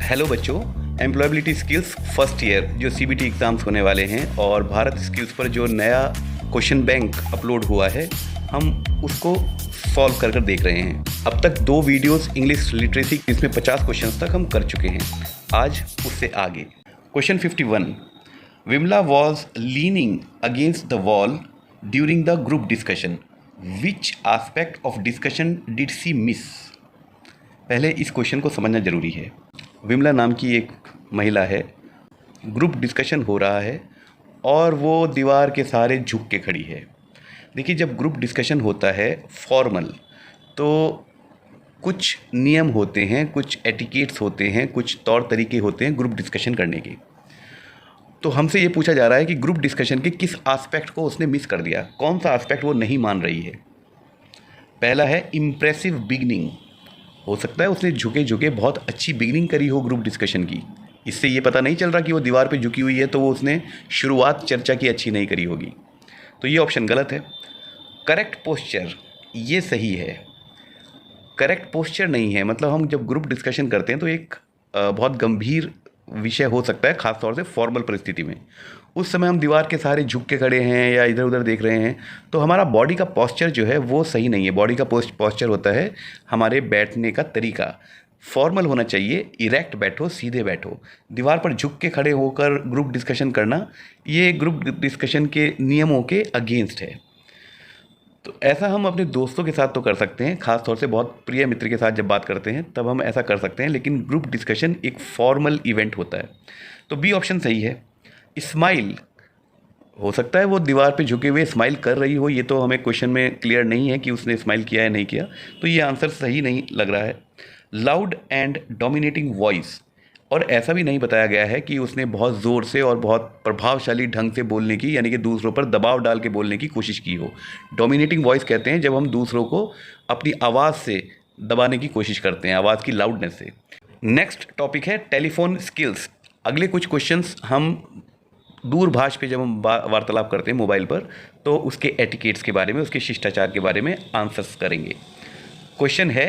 Hello बच्चों, employability skills first year जो CBT exams होने वाले हैं और भारत स्किल्स पर जो नया क्वेश्चन बैंक अपलोड हुआ है, हम उसको सॉल्व कर देख रहे हैं। अब तक 2 वीडियोस इंग्लिश लिटरेसी इसमें 50 क्वेश्चंस तक हम कर चुके हैं। आज उससे आगे question 51, Vimala was leaning against the wall during the group discussion, which aspect of discussion did she miss. पहले इस क्वेश्चन को समझना ज़रूरी है। विमला नाम की एक महिला है, ग्रुप डिस्कशन हो रहा है और वो दीवार के सहारे झुक के खड़ी है। देखिए, जब ग्रुप डिस्कशन होता है फॉर्मल, तो कुछ नियम होते हैं, कुछ एटिकेट्स होते हैं, कुछ तौर तरीके होते हैं ग्रुप डिस्कशन करने के। तो हमसे ये पूछा जा रहा है कि ग्रुप डिस्कशन के किस एस्पेक्ट को उसने मिस कर दिया, कौन सा एस्पेक्ट वो नहीं मान रही है। पहला है इम्प्रेसिव बिगनिंग। हो सकता है उसने झुके झुके बहुत अच्छी बिगनिंग करी हो ग्रुप डिस्कशन की, इससे ये पता नहीं चल रहा कि वो दीवार पे झुकी हुई है, तो वो उसने शुरुआत चर्चा की अच्छी नहीं करी होगी। तो ये ऑप्शन गलत है। करेक्ट पोस्चर, ये सही है। करेक्ट पोस्चर नहीं है, मतलब हम जब ग्रुप डिस्कशन करते हैं तो एक बहुत गंभीर विषय हो सकता है, ख़ास तौर से फॉर्मल परिस्थिति में। उस समय हम दीवार के सहारे झुक के खड़े हैं या इधर उधर देख रहे हैं, तो हमारा बॉडी का पोस्चर जो है वो सही नहीं है। बॉडी का पोस्चर होता है हमारे बैठने का तरीका, फॉर्मल होना चाहिए, इरेक्ट बैठो, सीधे बैठो। दीवार पर झुक के खड़े होकर ग्रुप डिस्कशन करना, ये ग्रुप डिस्कशन के नियमों के अगेंस्ट है। तो ऐसा हम अपने दोस्तों के साथ तो कर सकते हैं, ख़ास तौर से बहुत प्रिय मित्र के साथ जब बात करते हैं तब हम ऐसा कर सकते हैं, लेकिन ग्रुप डिस्कशन एक फॉर्मल इवेंट होता है। तो बी ऑप्शन सही है। स्माइल, हो सकता है वो दीवार पे झुके हुए स्माइल कर रही हो, ये तो हमें क्वेश्चन में क्लियर नहीं है कि उसने स्माइल किया या नहीं किया, तो ये आंसर सही नहीं लग रहा है। लाउड एंड डोमिनेटिंग वॉइस, और ऐसा भी नहीं बताया गया है कि उसने बहुत ज़ोर से और बहुत प्रभावशाली ढंग से बोलने की, यानी कि दूसरों पर दबाव डाल के बोलने की कोशिश की हो। डोमिनेटिंग वॉइस कहते हैं जब हम दूसरों को अपनी आवाज़ से दबाने की कोशिश करते हैं, आवाज़ की लाउडनेस से। नेक्स्ट टॉपिक है टेलीफोन स्किल्स। अगले कुछ क्वेश्चंस हम दूरभाष पे जब हम वार्तालाप करते हैं मोबाइल पर, तो उसके एटिकेट्स के बारे में, उसके शिष्टाचार के बारे में आंसर्स करेंगे। क्वेश्चन है,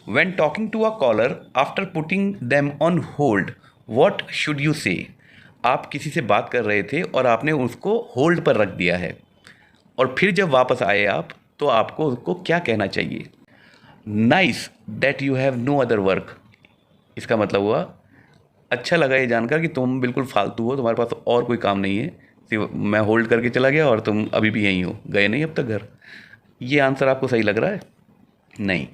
when talking to a caller after putting them on hold, what should you say. आप किसी से बात कर रहे थे और आपने उसको होल्ड पर रख दिया है, और फिर जब वापस आए आप, तो आपको उसको क्या कहना चाहिए। Nice that you have no other work, इसका मतलब हुआ अच्छा लगा ये जानकर कि तुम बिल्कुल फालतू हो, तुम्हारे पास और कोई काम नहीं है, सिर्फ मैं होल्ड करके चला गया और तुम अभी भी यहीं हो, गए नहीं अब तक घर। ये आंसर आपको सही लग रहा है? नहीं।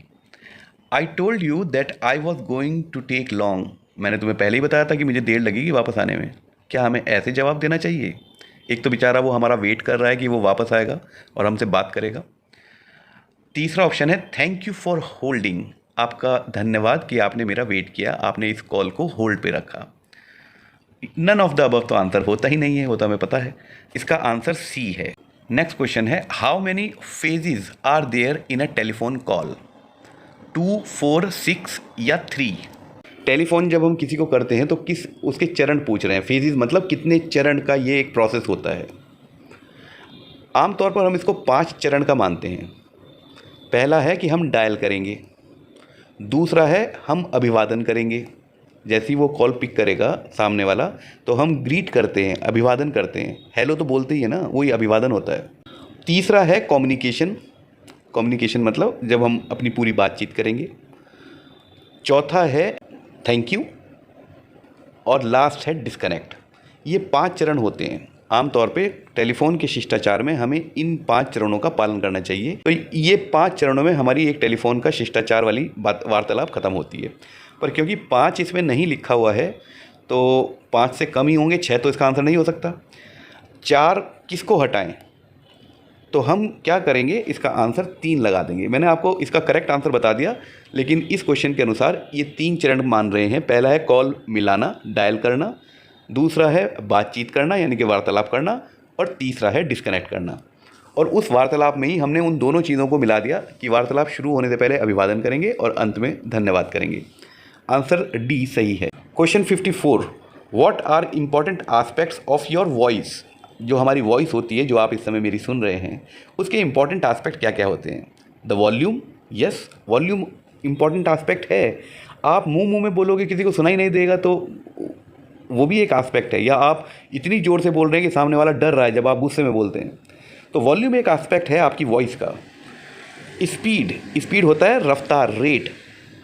I told you that I was going to take long, मैंने तुम्हें पहले ही बताया था कि मुझे देर लगेगी वापस आने में। क्या हमें ऐसे जवाब देना चाहिए? एक तो बेचारा वो हमारा वेट कर रहा है कि वो वापस आएगा और हमसे बात करेगा। तीसरा ऑप्शन है, थैंक यू फॉर होल्डिंग, आपका धन्यवाद कि आपने मेरा वेट किया, आपने इस कॉल को होल्ड पे रखा। नन ऑफ द अबव तो आंसर होता ही नहीं है, वो तो हमें पता है। इसका आंसर सी है। नेक्स्ट क्वेश्चन है, how many phases are there in a telephone call, 2, 4, 6 या 3। टेलीफोन जब हम किसी को करते हैं तो किस उसके चरण पूछ रहे हैं, फेजेस मतलब कितने चरण का ये एक प्रोसेस होता है। आमतौर पर हम इसको 5 चरण का मानते हैं। पहला है कि हम डायल करेंगे, दूसरा है हम अभिवादन करेंगे, जैसे ही वो कॉल पिक करेगा सामने वाला तो हम ग्रीट करते हैं, अभिवादन करते हैं, हेलो तो बोलते ही है ना, वही अभिवादन होता है। तीसरा है कम्युनिकेशन, कम्युनिकेशन मतलब जब हम अपनी पूरी बातचीत करेंगे। चौथा है थैंक यू, और लास्ट है डिस्कनेक्ट। ये 5 चरण होते हैं। आमतौर पे टेलीफोन के शिष्टाचार में हमें इन 5 चरणों का पालन करना चाहिए। तो ये 5 चरणों में हमारी एक टेलीफोन का शिष्टाचार वाली वार्तालाप ख़त्म होती है। पर क्योंकि 5 इसमें नहीं लिखा हुआ है, तो 5 से कम ही होंगे, 6 तो इसका आंसर नहीं हो सकता। 4 किसको हटाएं, तो हम क्या करेंगे, इसका आंसर 3 लगा देंगे। मैंने आपको इसका करेक्ट आंसर बता दिया, लेकिन इस क्वेश्चन के अनुसार ये 3 चरण मान रहे हैं। पहला है कॉल मिलाना, डायल करना, दूसरा है बातचीत करना यानी कि वार्तालाप करना, और तीसरा है डिस्कनेक्ट करना। और उस वार्तालाप में ही हमने उन दोनों चीज़ों को मिला दिया कि वार्तालाप शुरू होने से पहले अभिवादन करेंगे और अंत में धन्यवाद करेंगे। आंसर डी सही है। Question 54, what are important aspects of your voice. जो हमारी वॉइस होती है, जो आप इस समय मेरी सुन रहे हैं, उसके इंपॉर्टेंट आस्पेक्ट क्या क्या होते हैं। The volume, yes volume important aspect है। आप मुंह में बोलोगे, किसी को सुनाई नहीं देगा, तो वो भी एक एस्पेक्ट है। या आप इतनी ज़ोर से बोल रहे हैं कि सामने वाला डर रहा है जब आप गुस्से में बोलते हैं। तो वॉल्यूम एक एस्पेक्ट है आपकी वॉइस का। स्पीड होता है रफ्तार, रेट,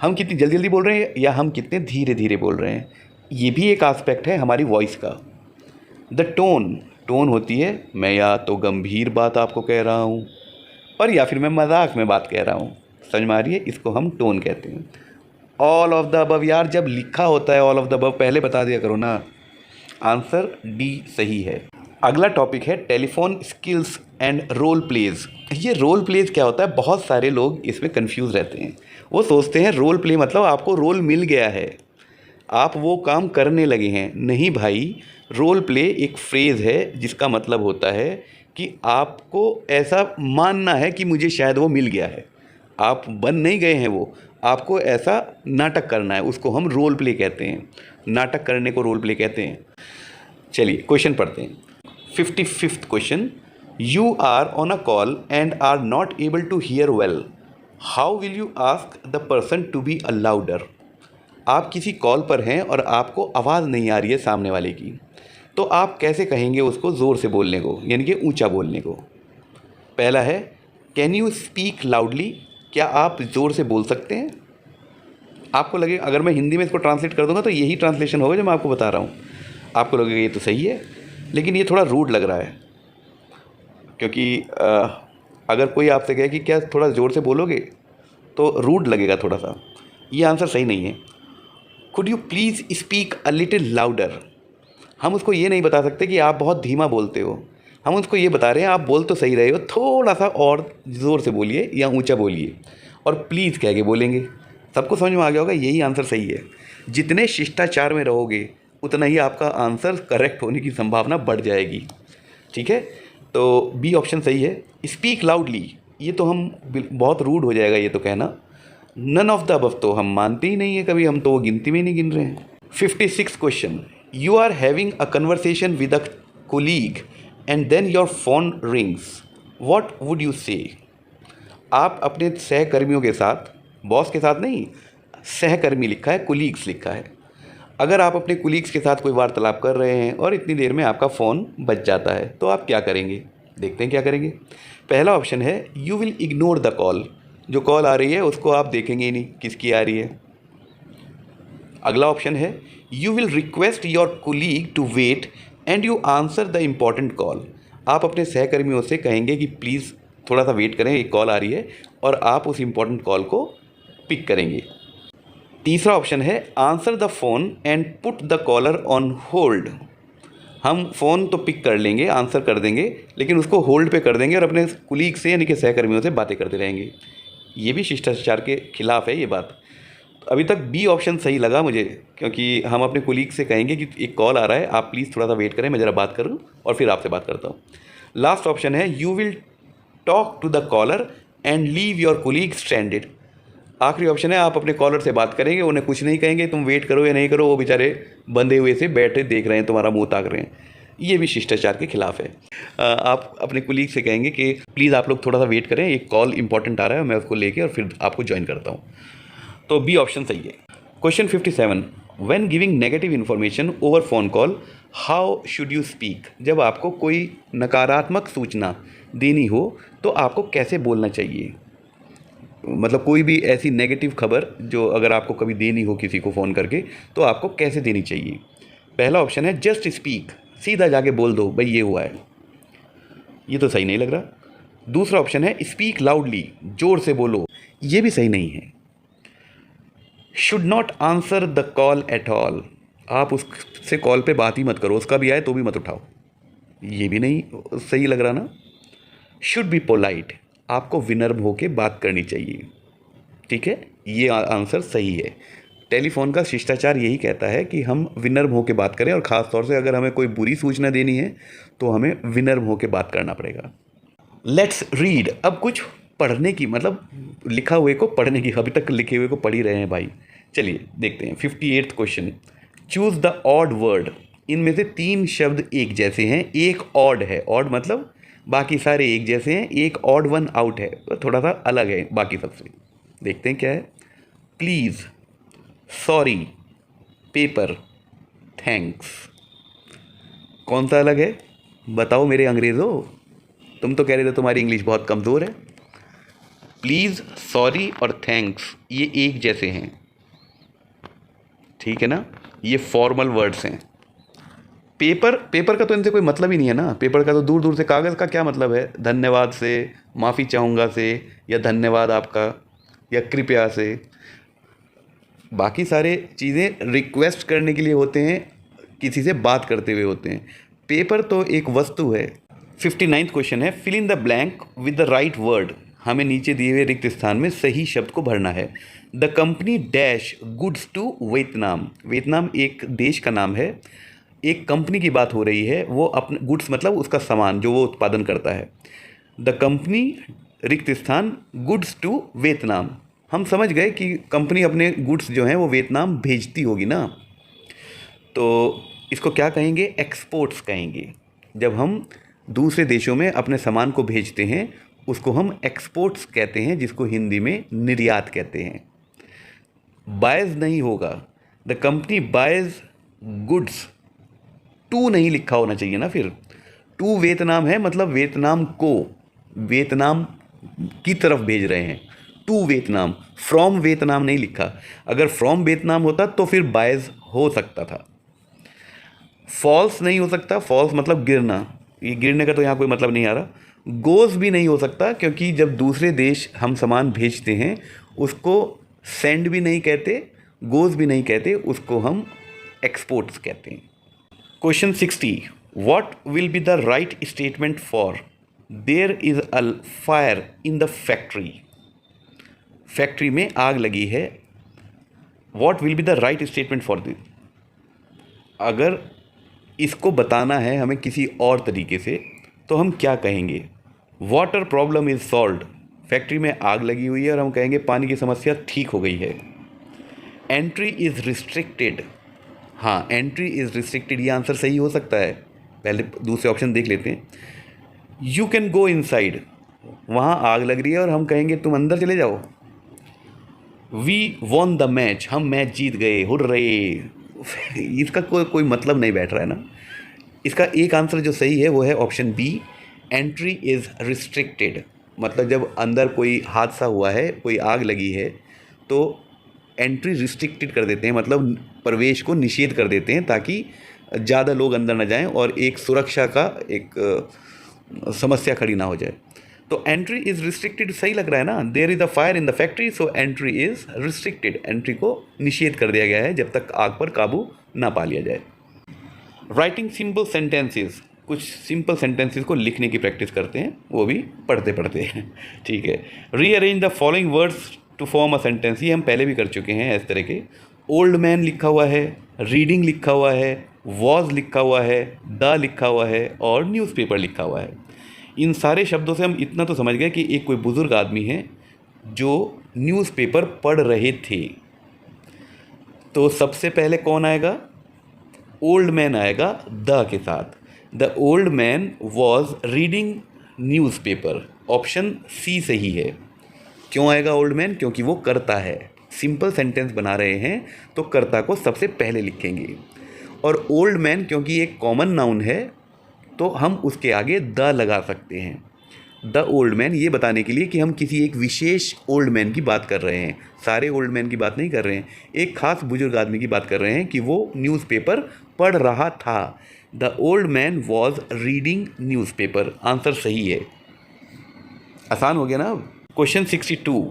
हम कितनी जल्दी जल्दी बोल रहे हैं या हम कितने धीरे धीरे बोल रहे हैं, ये भी एक एस्पेक्ट है हमारी वॉइस का। द टोन होती है, मैं या तो गंभीर बात आपको कह रहा हूँ और या फिर मैं मजाक में बात कह रहा हूँ, समझ में आ रही है, इसको हम टोन कहते हैं। ऑल ऑफ द अबव, यार जब लिखा होता है ऑल ऑफ द अबव पहले बता दिया करो ना। आंसर डी सही है। अगला टॉपिक है telephone skills and role plays. ये रोल प्लेज क्या होता है, बहुत सारे लोग इसमें कंफ्यूज रहते हैं। वो सोचते हैं रोल प्ले मतलब आपको रोल मिल गया है, आप वो काम करने लगे हैं। नहीं भाई, रोल प्ले एक फ्रेज़ है जिसका मतलब होता है कि आपको ऐसा मानना है कि मुझे शायद वो मिल गया है। आप बन नहीं गए हैं वो, आपको ऐसा नाटक करना है, उसको हम रोल प्ले कहते हैं। नाटक करने को रोल प्ले कहते हैं। चलिए क्वेश्चन पढ़ते हैं। 55th question, you are on a call and are not able to hear well, how will you ask the person to be a louder. आप किसी कॉल पर हैं और आपको आवाज़ नहीं आ रही है सामने वाले की, तो आप कैसे कहेंगे उसको ज़ोर से बोलने को, यानी कि ऊंचा बोलने को। पहला है कैन यू स्पीक लाउडली, क्या आप ज़ोर से बोल सकते हैं। आपको लगे, अगर मैं हिंदी में इसको ट्रांसलेट कर दूंगा तो यही ट्रांसलेशन होगा जो मैं आपको बता रहा हूँ। आपको लगेगा ये तो सही है, लेकिन ये थोड़ा रूड लग रहा है, क्योंकि अगर कोई आपसे कहे कि क्या थोड़ा ज़ोर से बोलोगे तो रूड लगेगा थोड़ा सा। ये आंसर सही नहीं है। Could you please speak a little louder, हम उसको ये नहीं बता सकते कि आप बहुत धीमा बोलते हो, हम उसको ये बता रहे हैं आप बोल तो सही रहे हो, थोड़ा सा और ज़ोर से बोलिए या ऊंचा बोलिए, और प्लीज़ कह के बोलेंगे। सबको समझ में आ गया होगा, यही आंसर सही है। जितने शिष्टाचार में रहोगे उतना ही आपका आंसर करेक्ट होने की संभावना बढ़ जाएगी। ठीक है, तो बी ऑप्शन सही है। स्पीक लाउडली, ये तो हम बहुत रूड हो जाएगा ये तो कहना। नन ऑफ द अबव तो हम मानते ही नहीं है कभी, हम तो वो गिनती में नहीं गिन रहे हैं। 56 question, you are having a conversation with a colleague and then your phone rings, what would you say. आप अपने सहकर्मियों के साथ, बॉस के साथ नहीं, सहकर्मी लिखा है, कोलीग्स लिखा है। अगर आप अपने कोलीग्स के साथ कोई वार्तालाप कर रहे हैं और इतनी देर में आपका फ़ोन बज जाता है, तो आप क्या करेंगे। देखते हैं क्या करेंगे। पहला ऑप्शन है you will ignore the call, जो कॉल आ रही है उसको आप देखेंगे ही नहीं किसकी आ रही है। अगला ऑप्शन है you will request your colleague to wait and you answer the important call, आप अपने सहकर्मियों से कहेंगे कि प्लीज़ थोड़ा सा वेट करें, एक कॉल आ रही है, और आप उस इम्पॉर्टेंट कॉल को पिक करेंगे। तीसरा ऑप्शन है answer the phone and put the collar on hold, हम फ़ोन तो पिक कर लेंगे, आंसर कर देंगे, लेकिन उसको होल्ड पे कर देंगे और अपने कुलीग से यानी कि सहकर्मियों से बातें करते रहेंगे। ये भी शिष्टाचार के खिलाफ है ये बात। अभी तक बी ऑप्शन सही लगा मुझे, क्योंकि हम अपने कुलीग से कहेंगे कि एक कॉल आ रहा है, आप प्लीज़ थोड़ा सा वेट करें, मैं ज़रा बात करूँ और फिर आपसे बात करता हूँ। लास्ट ऑप्शन है you will talk to the caller and leave your colleague stranded, आखिरी ऑप्शन है आप अपने कॉलर से बात करेंगे, उन्हें कुछ नहीं कहेंगे, तुम वेट करो या नहीं करो, वो बेचारे बंधे हुए से बैठे देख रहे हैं, तुम्हारा मुंह ताक रहे हैं। ये भी शिष्टाचार के खिलाफ है। आप अपने कुलीग से कहेंगे कि प्लीज़ आप लोग थोड़ा सा वेट करें, एक कॉल इंपॉर्टेंट आ रहा है, मैं उसको लेके और फिर आपको ज्वाइन करता हूँ। तो बी ऑप्शन सही है। Question 57, when giving negative information over phone call how should you speak, जब आपको कोई नकारात्मक सूचना देनी हो तो आपको कैसे बोलना चाहिए। मतलब कोई भी ऐसी नेगेटिव खबर जो अगर आपको कभी देनी हो किसी को फ़ोन करके, तो आपको कैसे देनी चाहिए। पहला ऑप्शन है जस्ट स्पीक, सीधा जाके बोल दो भाई ये हुआ है, ये तो सही नहीं लग रहा। दूसरा ऑप्शन है स्पीक लाउडली, जोर से बोलो, ये भी सही नहीं है। Should not answer the call at all, आप उससे कॉल पे बात ही मत करो, उसका भी आए तो भी मत उठाओ, ये भी नहीं सही लग रहा ना। शुड बी पोलाइट, आपको विनम्र होकर बात करनी चाहिए। ठीक है, ये आंसर सही है। टेलीफोन का शिष्टाचार यही कहता है कि हम विनम्र होकर बात करें, और ख़ास तौर से अगर हमें कोई बुरी सूचना देनी है तो हमें विनम्र होकर बात करना पड़ेगा। लेट्स रीड, अब कुछ पढ़ने की, मतलब लिखा हुए को पढ़ने की, अभी तक लिखे हुए को पढ़ ही रहे हैं भाई। चलिए देखते हैं। 58th question, choose the odd word, इनमें से 3 शब्द एक जैसे हैं, एक ऑड है, ऑड मतलब बाकी सारे एक जैसे हैं, एक ऑड वन आउट है, तो थोड़ा सा अलग है बाकी सबसे। देखते हैं क्या है। Please, sorry, paper, thanks. कौन सा अलग है बताओ मेरे अंग्रेज़ों? तुम तो कह रहे थे तुम्हारी इंग्लिश बहुत कमज़ोर है। प्लीज़, सॉरी और थैंक्स ये एक जैसे हैं, ठीक है ना? ये फॉर्मल वर्ड्स हैं। पेपर का तो इनसे कोई मतलब ही नहीं है ना। पेपर का तो दूर दूर से, कागज़ का क्या मतलब है? धन्यवाद से, माफ़ी चाहूँगा से, या धन्यवाद आपका, या कृपया से। बाकी सारे चीज़ें रिक्वेस्ट करने के लिए होते हैं, किसी से बात करते हुए होते हैं। पेपर तो एक वस्तु है। 59वां क्वेश्चन है, fill in the blank with the right word. हमें नीचे दिए हुए रिक्त स्थान में सही शब्द को भरना है। The company dash goods to Vietnam. Vietnam एक देश का नाम है। एक कंपनी की बात हो रही है, वो अपने गुड्स मतलब उसका सामान जो वो उत्पादन करता है। द कंपनी रिक्त स्थान गुड्स टू वियतनाम। हम समझ गए कि कंपनी अपने गुड्स जो हैं वो वियतनाम भेजती होगी ना। तो इसको क्या कहेंगे? एक्सपोर्ट्स कहेंगे। जब हम दूसरे देशों में अपने सामान को भेजते हैं उसको हम एक्सपोर्ट्स कहते हैं, जिसको हिंदी में निर्यात कहते हैं। बायज़ नहीं होगा। The company buys goods, to नहीं लिखा होना चाहिए ना। फिर टू वियतनाम है, मतलब वियतनाम को, वियतनाम की तरफ भेज रहे हैं। टू वियतनाम, फ्रॉम वियतनाम नहीं लिखा। अगर फ्रॉम वियतनाम होता तो फिर बायज़ हो सकता था। फॉल्स नहीं हो सकता। फॉल्स मतलब गिरना, ये गिरने का तो यहाँ कोई मतलब नहीं आ रहा। गोज़ भी नहीं हो सकता, क्योंकि जब दूसरे देश हम सामान भेजते हैं उसको सेंड भी नहीं कहते, गोज़ भी नहीं कहते, उसको हम एक्सपोर्ट्स कहते हैं। Question 60, what will be the right statement for their is a fire in the factory. Factory में आग लगी है। What will be the right statement for this. अगर इसको बताना है हमें किसी और तरीके से तो हम क्या कहेंगे? Water problem is solved. Factory में आग लगी हुई है और हम कहेंगे पानी की समस्या ठीक हो गई है। Entry is restricted. हाँ, एंट्री इज़ रिस्ट्रिक्टेड, ये आंसर सही हो सकता है। पहले दूसरे ऑप्शन देख लेते हैं। You can go inside. वहाँ आग लग रही है और हम कहेंगे तुम अंदर चले जाओ। वी वॉन द मैच, हम मैच जीत गए, हुर्रे। इसका कोई मतलब नहीं बैठ रहा है ना। इसका एक आंसर जो सही है वो है option B, entry is restricted. मतलब जब अंदर कोई हादसा हुआ है, कोई आग लगी है, तो एंट्री रिस्ट्रिक्टेड कर देते हैं, मतलब प्रवेश को निषेध कर देते हैं ताकि ज़्यादा लोग अंदर न जाएं और एक सुरक्षा का एक समस्या खड़ी ना हो जाए। तो एंट्री इज़ रिस्ट्रिक्टेड सही लग रहा है ना। There is a fire in the factory, so entry is restricted. Entry को निषेध कर दिया गया है जब तक आग पर काबू ना पा लिया जाए। राइटिंग सिंपल सेंटेंसेस, कुछ सिंपल सेंटेंसेस को लिखने की प्रैक्टिस करते हैं, वो भी पढ़ते पढ़ते हैं। ठीक है। Rearrange the following words to form a sentence, ये हम पहले भी कर चुके हैं इस तरह के। ओल्ड मैन लिखा हुआ है, रीडिंग लिखा हुआ है, वॉज लिखा हुआ है, द लिखा हुआ है और न्यूज़पेपर लिखा हुआ है। इन सारे शब्दों से हम इतना तो समझ गए कि एक कोई बुज़ुर्ग आदमी है जो न्यूज़पेपर पढ़ रहे थे। तो सबसे पहले कौन आएगा? ओल्ड मैन आएगा द के साथ। The old man was reading newspaper. Option C सही है। क्यों आएगा ओल्ड मैन? क्योंकि वो करता है। सिंपल सेंटेंस बना रहे हैं तो कर्ता को सबसे पहले लिखेंगे। और ओल्ड मैन क्योंकि एक कॉमन नाउन है तो हम उसके आगे द लगा सकते हैं। द ओल्ड मैन, ये बताने के लिए कि हम किसी एक विशेष ओल्ड मैन की बात कर रहे हैं, सारे ओल्ड मैन की बात नहीं कर रहे हैं। एक खास बुजुर्ग आदमी की बात कर रहे हैं कि वो न्यूज़पेपर पढ़ रहा था। The old man was reading newspaper. Answer सही है। आसान हो गया ना। Question 62,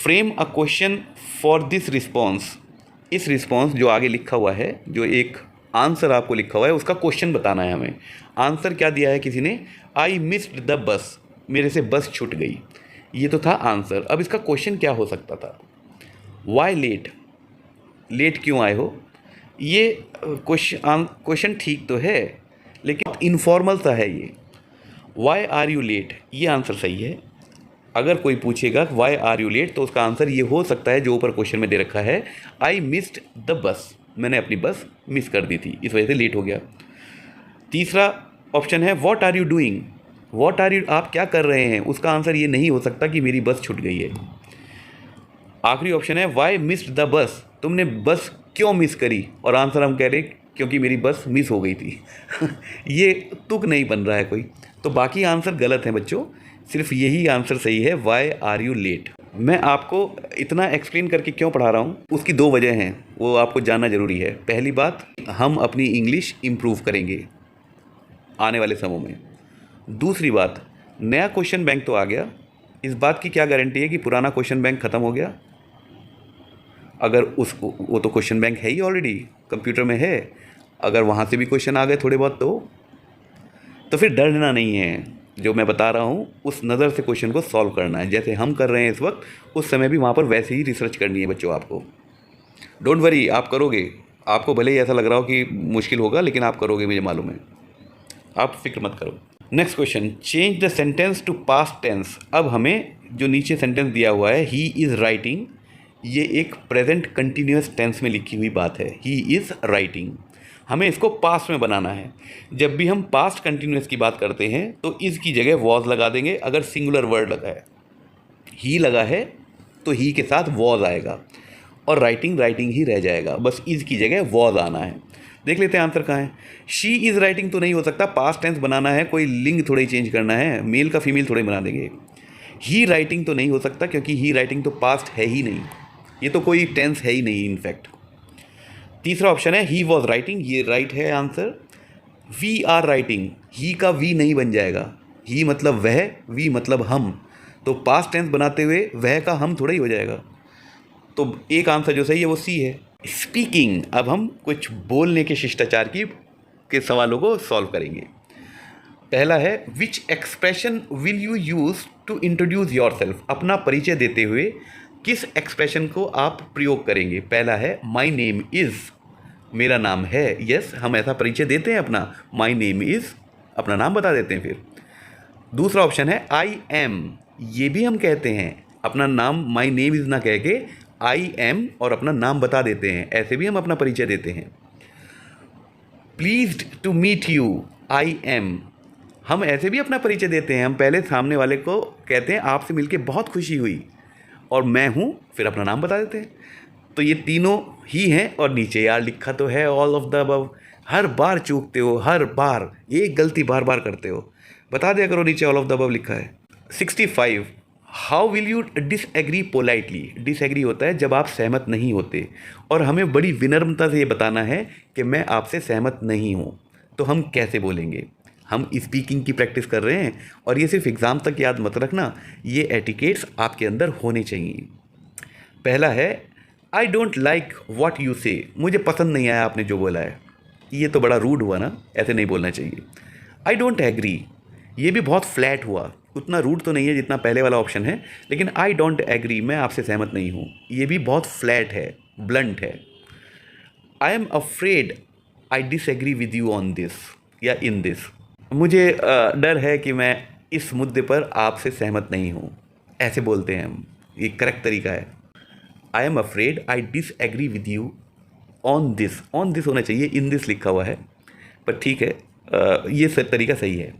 frame a question for this response. इस रिस्पॉन्स जो आगे लिखा हुआ है, जो एक आंसर आपको लिखा हुआ है, उसका क्वेश्चन बताना है हमें। आंसर क्या दिया है किसी ने? आई मिस्ड द बस, मेरे से बस छूट गई। ये तो था आंसर। अब इसका क्वेश्चन क्या हो सकता था? वाई लेट, लेट क्यों आए हो? ये क्वेश्चन ठीक तो है लेकिन इनफॉर्मल सा है ये। वाई आर यू लेट, ये आंसर सही है। अगर कोई पूछेगा वाई आर यू लेट तो उसका आंसर ये हो सकता है जो ऊपर क्वेश्चन में दे रखा है, आई मिस्ड द बस, मैंने अपनी बस मिस कर दी थी, इस वजह से लेट हो गया। तीसरा ऑप्शन है what are you doing. What are you, आप क्या कर रहे हैं, उसका आंसर ये नहीं हो सकता कि मेरी बस छूट गई है। आखिरी ऑप्शन है वाई मिस्ड द बस, तुमने बस क्यों मिस करी, और आंसर हम कह रहे क्योंकि मेरी बस मिस हो गई थी। ये तुक नहीं बन रहा है कोई, तो बाकी आंसर गलत हैं बच्चों, सिर्फ यही आंसर सही है, वाई आर यू लेट। मैं आपको इतना एक्सप्लेन करके क्यों पढ़ा रहा हूँ, उसकी दो वजह हैं, वो आपको जानना ज़रूरी है। पहली बात, हम अपनी इंग्लिश इम्प्रूव करेंगे आने वाले समय में। दूसरी बात, नया क्वेश्चन बैंक तो आ गया, इस बात की क्या गारंटी है कि पुराना क्वेश्चन बैंक ख़त्म हो गया। अगर वो तो क्वेश्चन बैंक है ही ऑलरेडी, कंप्यूटर में है, अगर वहाँ से भी क्वेश्चन आ गए थोड़े बहुत तो फिर डरना नहीं है। जो मैं बता रहा हूँ उस नज़र से क्वेश्चन को सॉल्व करना है, जैसे हम कर रहे हैं इस वक्त, उस समय भी वहाँ पर वैसे ही रिसर्च करनी है बच्चों आपको। डोंट वरी, आप करोगे, आपको भले ही ऐसा लग रहा हो कि मुश्किल होगा, लेकिन आप करोगे, मुझे मालूम है, आप फिक्र मत करो। Next question, change the sentence to past tense. अब हमें जो नीचे सेंटेंस दिया हुआ है, ही इज़ राइटिंग, ये एक प्रेजेंट कंटिन्यूस टेंस में लिखी हुई बात है, ही इज़ राइटिंग। हमें इसको पास्ट में बनाना है। जब भी हम पास्ट कंटिन्यूस की बात करते हैं तो इस की जगह वॉज लगा देंगे। अगर सिंगुलर वर्ड लगा है, ही लगा है, तो ही के साथ वॉज आएगा, और राइटिंग राइटिंग ही रह जाएगा, बस इस की जगह वॉज आना है। देख लेते हैं आंसर कहाँ है। शी इज़ राइटिंग तो नहीं हो सकता, पास्ट टेंस बनाना है, कोई लिंग थोड़ा ही चेंज करना है, मेल का फीमेल थोड़ा ही बना देंगे। ही राइटिंग तो नहीं हो सकता, क्योंकि ही राइटिंग तो पास्ट है ही नहीं, ये तो कोई टेंस है ही नहीं इनफैक्ट। तीसरा ऑप्शन है ही वॉज राइटिंग, ये राइट है आंसर। वी आर राइटिंग, ही का वी नहीं बन जाएगा, ही मतलब वह, वी मतलब हम, तो पास्ट टेंस बनाते हुए वह का हम थोड़ा ही हो जाएगा। तो एक आंसर जो सही है वो सी है, स्पीकिंग। अब हम कुछ बोलने के शिष्टाचार के सवालों को सॉल्व करेंगे। पहला है, which expression will you use to introduce yourself. अपना परिचय देते हुए किस एक्सप्रेशन को आप प्रयोग करेंगे। पहला है, माई नेम इज़, मेरा नाम है। यस, हम ऐसा परिचय देते हैं अपना, माई नेम इज़, अपना नाम बता देते हैं। फिर दूसरा ऑप्शन है, आई एम, ये भी हम कहते हैं, अपना नाम माई नेम इज़ ना कह के आई एम और अपना नाम बता देते हैं, ऐसे भी हम अपना परिचय देते हैं। Pleased to meet you, I am, हम ऐसे भी अपना परिचय देते हैं, हम पहले सामने वाले को कहते हैं आपसे मिलके बहुत खुशी हुई, और मैं हूँ, फिर अपना नाम बता देते हैं। तो ये तीनों ही हैं, और नीचे यार लिखा तो है ऑल ऑफ द अबव। हर बार चूकते हो, हर बार एक गलती बार बार करते हो, बता दिया करो नीचे ऑल ऑफ द अबव लिखा है। 65, how will you disagree politely. Disagree होता है जब आप सहमत नहीं होते, और हमें बड़ी विनम्रता से ये बताना है कि मैं आपसे सहमत नहीं हूँ, तो हम कैसे बोलेंगे। हम स्पीकिंग की प्रैक्टिस कर रहे हैं, और ये सिर्फ एग्ज़ाम तक याद मत रखना, ये एटिकेट्स आपके अंदर होने चाहिए। पहला है, I don't like what you से, मुझे पसंद नहीं आया आपने जो बोला है। ये तो बड़ा रूड हुआ ना, ऐसे नहीं बोलना चाहिए। आई डोंट एग्री, ये भी बहुत फ्लैट हुआ, उतना रूड तो नहीं है जितना पहले वाला ऑप्शन है, लेकिन आई डोंट एग्री, मैं आपसे सहमत नहीं हूँ, ये भी बहुत फ्लैट है, ब्लंट है। I am afraid I disagree with you on this या इन दिस, मुझे डर है कि मैं इस मुद्दे पर आपसे सहमत नहीं हूँ, ऐसे बोलते हैं हम, ये करेक्ट तरीका है। I am afraid I disagree with you on this, on this होना चाहिए, इन दिस लिखा हुआ है, पर ठीक है, ये तरीका सही है।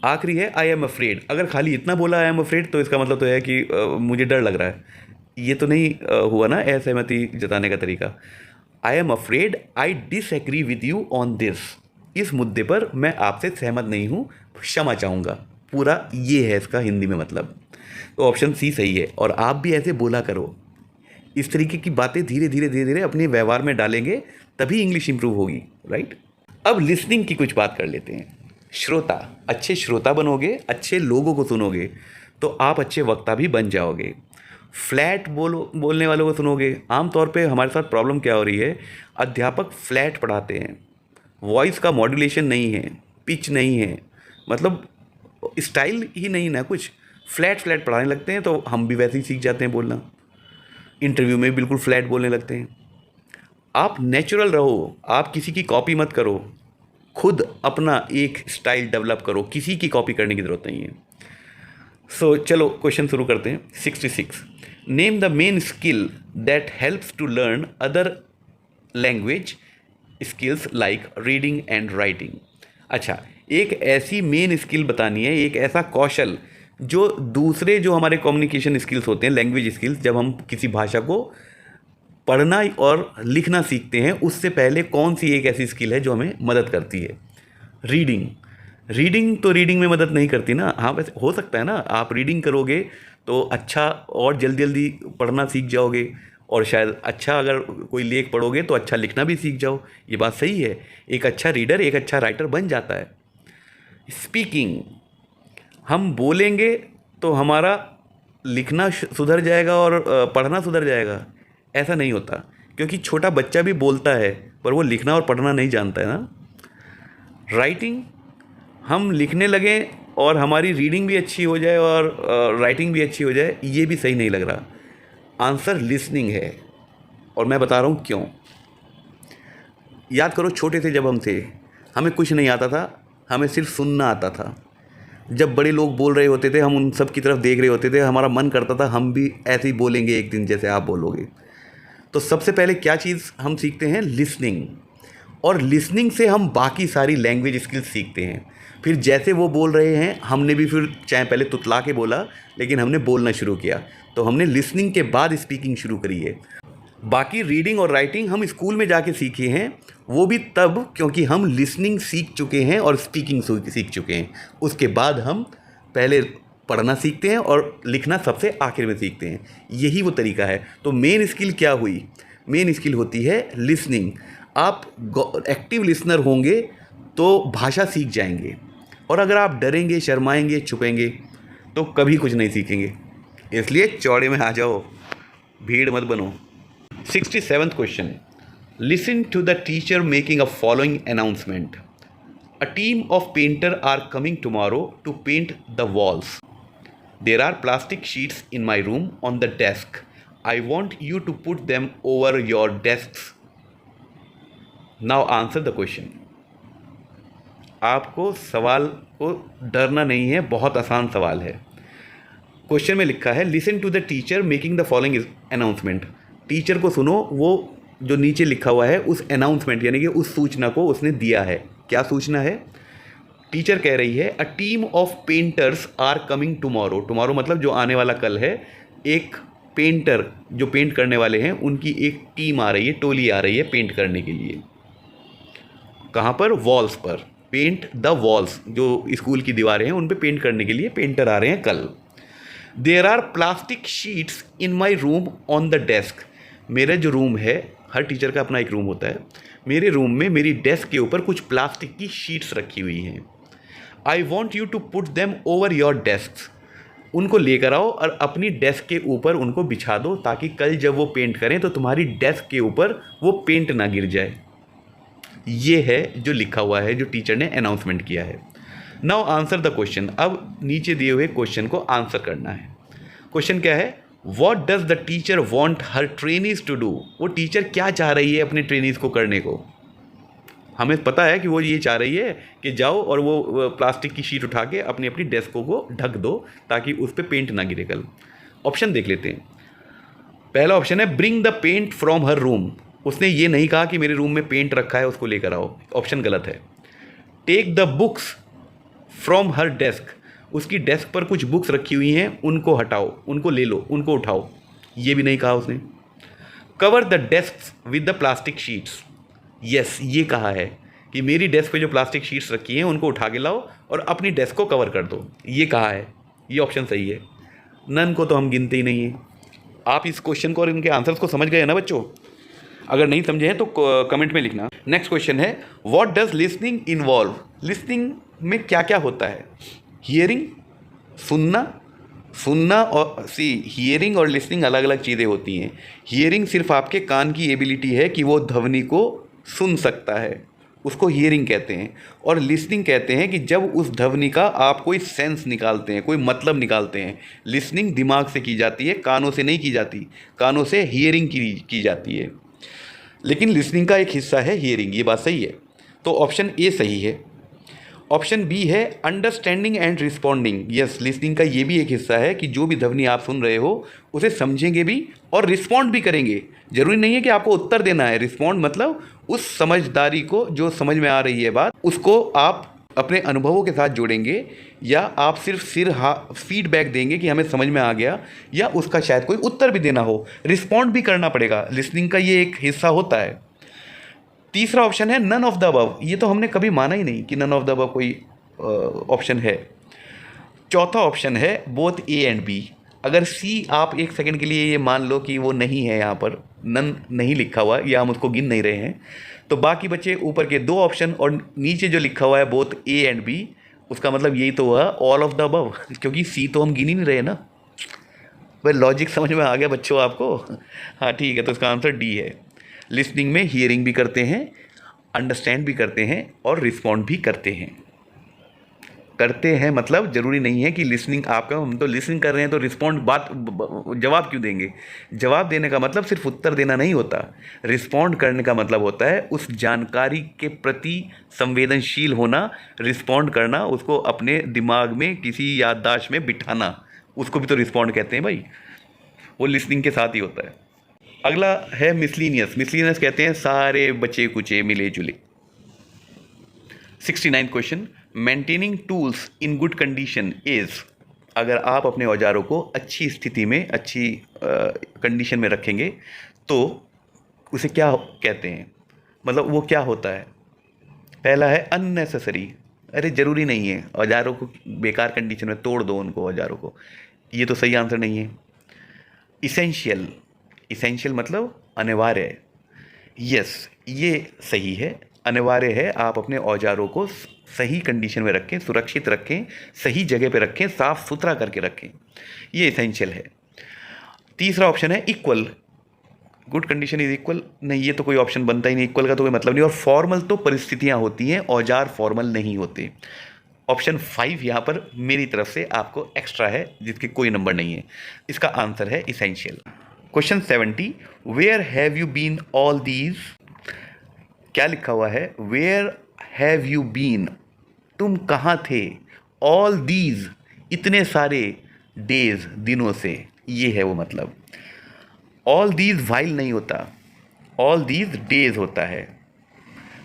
आखिरी है, आई एम अफ्रेड, अगर खाली इतना बोला आई एम अफ्रेड तो इसका मतलब तो है कि मुझे डर लग रहा है, ये तो नहीं हुआ ना असहमति जताने का तरीका। I am afraid I disagree with you on this, इस मुद्दे पर मैं आपसे सहमत नहीं हूँ, क्षमा चाहूँगा, पूरा ये है इसका हिंदी में मतलब। तो ऑप्शन सी सही है, और आप भी ऐसे बोला करो, इस तरीके की बातें धीरे धीरे अपने व्यवहार में डालेंगे, तभी इंग्लिश इंप्रूव होगी, राइट। अब लिसनिंग की कुछ बात कर लेते हैं। श्रोता, अच्छे श्रोता बनोगे, अच्छे लोगों को सुनोगे, तो आप अच्छे वक्ता भी बन जाओगे। फ्लैट बोलने वालों को सुनोगे, आमतौर पे हमारे साथ प्रॉब्लम क्या हो रही है, अध्यापक फ्लैट पढ़ाते हैं, वॉइस का मॉड्यूलेशन नहीं है, पिच नहीं है, मतलब स्टाइल ही नहीं ना, कुछ फ्लैट पढ़ाने लगते हैं, तो हम भी वैसे ही सीख जाते हैं बोलना। इंटरव्यू में बिल्कुल फ्लैट बोलने लगते हैं। आप नेचुरल रहो, आप किसी की कॉपी मत करो, खुद अपना एक स्टाइल डेवलप करो, किसी की कॉपी करने की ज़रूरत नहीं है। सो चलो क्वेश्चन शुरू करते हैं। 66, name the main skill that helps to learn other language skills like reading and writing. अच्छा, एक ऐसी मेन स्किल बतानी है, एक ऐसा कौशल जो दूसरे जो हमारे कम्युनिकेशन स्किल्स होते हैं, लैंग्वेज स्किल्स, जब हम किसी भाषा को पढ़ना और लिखना सीखते हैं उससे पहले कौन सी एक ऐसी स्किल है जो हमें मदद करती है? रीडिंग। रीडिंग तो रीडिंग में मदद नहीं करती ना। हाँ, वैसे हो सकता है ना, आप रीडिंग करोगे तो अच्छा और जल्दी जल्दी पढ़ना सीख जाओगे, और शायद अच्छा अगर कोई लेख पढ़ोगे तो अच्छा लिखना भी सीख जाओ। ये बात सही है, एक अच्छा रीडर एक अच्छा राइटर बन जाता है। स्पीकिंग, हम बोलेंगे तो हमारा लिखना सुधर जाएगा और पढ़ना सुधर जाएगा, ऐसा नहीं होता, क्योंकि छोटा बच्चा भी बोलता है पर वो लिखना और पढ़ना नहीं जानता है ना। राइटिंग, हम लिखने लगें और हमारी रीडिंग भी अच्छी हो जाए और राइटिंग भी अच्छी हो जाए, ये भी सही नहीं लग रहा। आंसर लिसनिंग है, और मैं बता रहा हूँ क्यों। याद करो, छोटे थे जब हम थे, हमें कुछ नहीं आता था, हमें सिर्फ सुनना आता था। जब बड़े लोग बोल रहे होते थे हम उन सब की तरफ देख रहे होते थे, हमारा मन करता था हम भी ऐसे ही बोलेंगे एक दिन जैसे आप बोलोगे। तो सबसे पहले क्या चीज़ हम सीखते हैं? लिसनिंग। और लिसनिंग से हम बाकी सारी लैंग्वेज स्किल्स सीखते हैं। फिर जैसे वो बोल रहे हैं हमने भी फिर चाहे पहले तुतला के बोला, लेकिन हमने बोलना शुरू किया, तो हमने लिसनिंग के बाद स्पीकिंग शुरू करी है। बाकी रीडिंग और राइटिंग हम स्कूल में जाके सीखे हैं, वो भी तब क्योंकि हम लिसनिंग सीख चुके हैं और स्पीकिंग सीख चुके हैं। उसके बाद हम पहले पढ़ना सीखते हैं और लिखना सबसे आखिर में सीखते हैं। यही वो तरीका है। तो मेन स्किल क्या हुई? मेन स्किल होती है लिसनिंग। आप एक्टिव लिसनर होंगे तो भाषा सीख जाएंगे, और अगर आप डरेंगे, शर्माएंगे, छुपेंगे तो कभी कुछ नहीं सीखेंगे। इसलिए चौड़े में आ जाओ, भीड़ मत बनो। 67th question, listen to the teacher making a following announcement. A team of painter are coming tomorrow to paint the walls. There are plastic sheets in my room on the desk. I want you to put them over your desk. Now answer the question. आपको सवाल को डरना नहीं है, बहुत आसान सवाल है। क्वेश्चन में लिखा है listen to the teacher making the following announcement. Teacher को सुनो, वो जो नीचे लिखा हुआ है उस अनाउंसमेंट यानी कि उस सूचना को उसने दिया है। क्या सूचना है? टीचर कह रही है a team of painters are coming tomorrow. Tomorrow मतलब जो आने वाला कल है। एक पेंटर जो पेंट करने वाले हैं उनकी एक टीम आ रही है, टोली आ रही है पेंट करने के लिए। कहाँ पर? वॉल्स पर। पेंट द वॉल्स, जो स्कूल की दीवारें हैं उन पे पेंट करने के लिए पेंटर आ रहे हैं कल। There are plastic sheets in my room on the desk. मेरा जो रूम है, हर टीचर का अपना एक रूम होता है, मेरे रूम में मेरी डेस्क के ऊपर कुछ प्लास्टिक की शीट्स रखी हुई हैं। I want you to put them over your desk. उनको लेकर आओ और अपनी डेस्क के ऊपर उनको बिछा दो, ताकि कल जब वो पेंट करें तो तुम्हारी डेस्क के ऊपर वो पेंट ना गिर जाए। ये है जो लिखा हुआ है, जो टीचर ने अनाउंसमेंट किया है। Now answer the question. अब नीचे दिए हुए क्वेश्चन को आंसर करना है। क्वेश्चन क्या है? What does the teacher want her trainees to do. वो टीचर क्या चाह रही है अपने ट्रेनीज को करने को? हमें पता है कि वो ये चाह रही है कि जाओ और वो प्लास्टिक की शीट उठा के अपनी अपनी डेस्कों को ढक दो, ताकि उस पर पेंट ना गिरे कल। ऑप्शन देख लेते हैं। पहला ऑप्शन है bring the paint from her room. उसने ये नहीं कहा कि मेरे रूम में पेंट रखा है उसको लेकर आओ, ऑप्शन गलत है। Take the books from her desk. उसकी डेस्क पर कुछ बुक्स रखी हुई हैं, उनको हटाओ, उनको ले लो, उनको उठाओ, ये भी नहीं कहा उसने। Cover the desk with the plastic sheets. Yes, ये कहा है कि मेरी डेस्क पे जो प्लास्टिक शीट्स रखी हैं उनको उठा के लाओ और अपनी डेस्क को कवर कर दो, ये कहा है। ये ऑप्शन सही है। नन को तो हम गिनते ही नहीं हैं। आप इस क्वेश्चन को और इनके आंसर्स को समझ गए ना बच्चों? अगर नहीं समझे हैं तो कमेंट में लिखना। नेक्स्ट क्वेश्चन है what does listening involve. Listening में क्या क्या होता है? हियरिंग, सुनना और हियरिंग और लिसनिंग अलग अलग चीज़ें होती हैं। हियरिंग सिर्फ आपके कान की एबिलिटी है कि वो ध्वनि को सुन सकता है, उसको हियरिंग कहते हैं। और लिसनिंग कहते हैं कि जब उस ध्वनि का आप कोई सेंस निकालते हैं, कोई मतलब निकालते हैं। लिसनिंग दिमाग से की जाती है, कानों से नहीं की जाती। कानों से हियरिंग की जाती है, लेकिन लिसनिंग का एक हिस्सा है हियरिंग। ये बात सही है, तो ऑप्शन ए सही है। ऑप्शन बी है understanding and responding. Yes, listening का ये भी एक हिस्सा है कि जो भी ध्वनि आप सुन रहे हो उसे समझेंगे भी और रिस्पॉन्ड भी करेंगे। जरूरी नहीं है कि आपको उत्तर देना है। रिस्पॉन्ड मतलब उस समझदारी को, जो समझ में आ रही है बात, उसको आप अपने अनुभवों के साथ जोड़ेंगे, या आप सिर्फ फीडबैक देंगे कि हमें समझ में आ गया, या उसका शायद कोई उत्तर भी देना हो। रिस्पॉन्ड भी करना पड़ेगा, लिसनिंग का ये एक हिस्सा होता है। तीसरा ऑप्शन है नन ऑफ द अबव। ये तो हमने कभी माना ही नहीं कि नन ऑफ द अबव कोई ऑप्शन है। चौथा ऑप्शन है बोथ ए एंड बी। अगर सी आप एक सेकंड के लिए ये मान लो कि वो नहीं है, यहाँ पर नन नहीं लिखा हुआ या हम उसको गिन नहीं रहे हैं, तो बाकी बचे ऊपर के दो ऑप्शन और नीचे जो लिखा हुआ है बोथ ए एंड बी, उसका मतलब यही तो हुआ ऑल ऑफ द अबव, क्योंकि सी तो हम गिन ही नहीं रहे ना। वह लॉजिक समझ में आ गया बच्चों आपको? हाँ ठीक है, तो इसका आंसर डी है। लिसनिंग में हियरिंग भी करते हैं, अंडरस्टैंड भी करते हैं और रिस्पॉन्ड भी करते हैं। मतलब ज़रूरी नहीं है कि लिसनिंग आपका, हम तो लिसनिंग कर रहे हैं तो रिस्पॉन्ड जवाब क्यों देंगे? जवाब देने का मतलब सिर्फ उत्तर देना नहीं होता। रिस्पॉन्ड करने का मतलब होता है उस जानकारी के प्रति संवेदनशील होना, रिस्पॉन्ड करना, उसको अपने दिमाग में किसी याददाश्त में बिठाना, उसको भी तो रिस्पॉन्ड कहते हैं भाई। वो लिसनिंग के साथ ही होता है। अगला है मिसलिनियस। मिसलिनियस कहते हैं सारे बचे कुचे मिले जुले। 69 question, maintaining tools in good condition is. अगर आप अपने औजारों को अच्छी स्थिति में, अच्छी कंडीशन में रखेंगे तो उसे क्या कहते हैं, मतलब वो क्या होता है? पहला है अननेसेसरी। अरे ज़रूरी नहीं है, औजारों को बेकार कंडीशन में तोड़ दो उनको, औजारों को, ये तो सही आंसर नहीं है। इसेंशियल। इसेंशियल मतलब अनिवार्य। यस, ये सही है, अनिवार्य है। आप अपने औजारों को सही कंडीशन में रखें, सुरक्षित रखें, सही जगह पे रखें, साफ़ सुथरा करके रखें, ये इसेंशियल है। तीसरा ऑप्शन है equal. Good condition is equal, नहीं ये तो कोई ऑप्शन बनता ही नहीं, इक्वल का तो कोई मतलब नहीं। और फॉर्मल तो परिस्थितियाँ होती हैं, औजार फॉर्मल नहीं होते। ऑप्शन 5 यहाँ पर मेरी तरफ से आपको एक्स्ट्रा है, जिसके कोई नंबर नहीं है। इसका आंसर है essential. Question 70, where have you been all these. क्या लिखा हुआ है? वेयर हैव यू बीन, तुम कहाँ थे, ऑल दीज, इतने सारे, डेज, दिनों से, ये है वो मतलब। ऑल दीज वाइल नहीं होता, ऑल दीज डेज होता है।